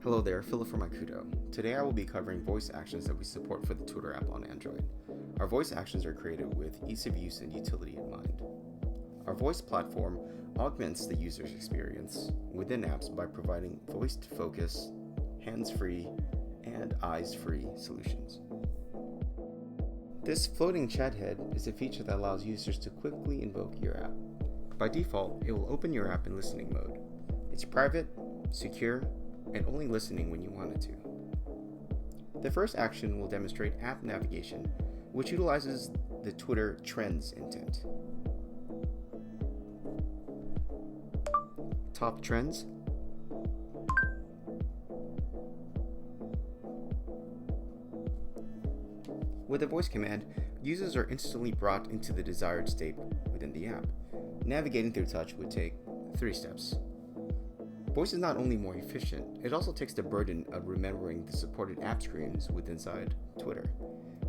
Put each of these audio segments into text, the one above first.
Hello there, Philip from Aiqudo. Today I will be covering voice actions that we support for the Twitter app on Android. Our voice actions are created with ease of use and utility in mind. Our voice platform augments the user's experience within apps by providing voice-to-focus, hands-free, and eyes-free solutions. This floating chat head is a feature that allows users to quickly invoke your app. By default, it will open your app in listening mode. It's private, secure, and only listening when you want it to. The first action will demonstrate app navigation, which utilizes the Twitter Trends intent. Top trends. With a voice command, users are instantly brought into the desired state within the app. Navigating through touch would take 3 steps. Voice is not only more efficient, it also takes the burden of remembering the supported app screens inside Twitter.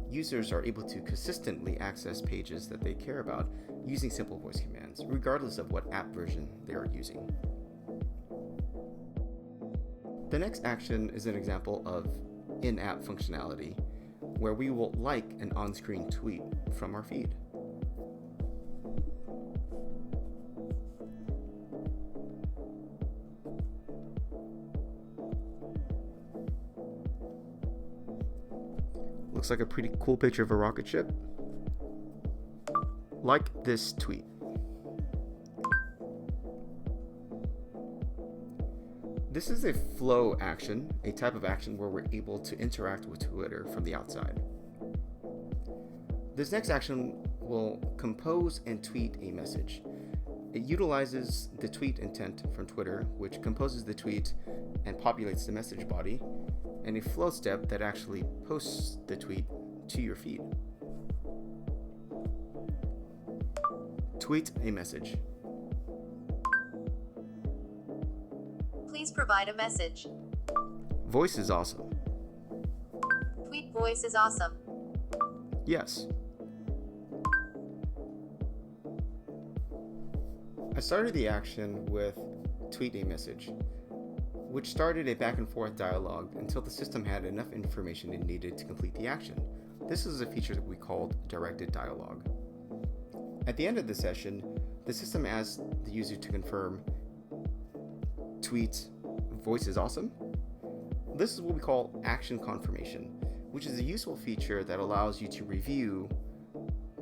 Users are able to consistently access pages that they care about using simple voice commands, regardless of what app version they are using. The next action is an example of in-app functionality, where we will like an on-screen tweet from our feed. Looks like a pretty cool picture of a rocket ship. Like this tweet. This is a flow action, a type of action where we're able to interact with Twitter from the outside. This next action will compose and tweet a message. It utilizes the tweet intent from Twitter, which composes the tweet and populates the message body, and a flow step that actually posts the tweet to your feed. Tweet a message. Please provide a message. Voice is awesome. Tweet voice is awesome. Yes. I started the action with tweet a message, which started a back and forth dialogue until the system had enough information it needed to complete the action. This is a feature that we called directed dialogue. At the end of the session, the system asked the user to confirm tweet voice is awesome. This is what we call action confirmation, which is a useful feature that allows you to review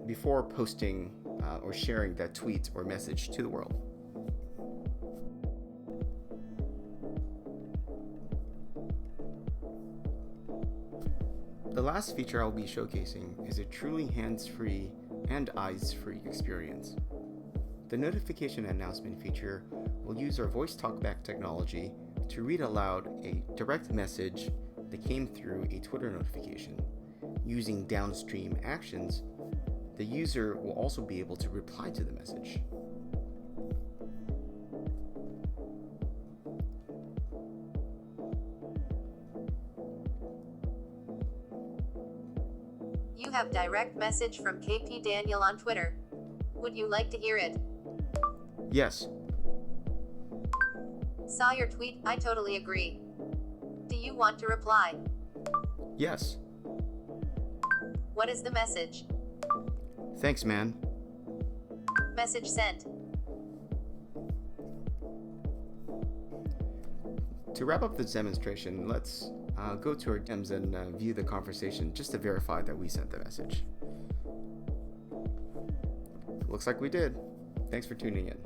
before posting or sharing that tweet or message to the world. The last feature I'll be showcasing is a truly hands-free and eyes-free experience. The notification announcement feature will use our voice talkback technology to read aloud a direct message that came through a Twitter notification. Using downstream actions, the user will also be able to reply to the message. You have direct message from KP Daniel on Twitter. Would you like to hear it? Yes. Saw your tweet, I totally agree. Do you want to reply? Yes. What is the message? Thanks, man. Message sent. To wrap up this demonstration, let's go to our DMs and view the conversation just to verify that we sent the message. Looks like we did. Thanks for tuning in.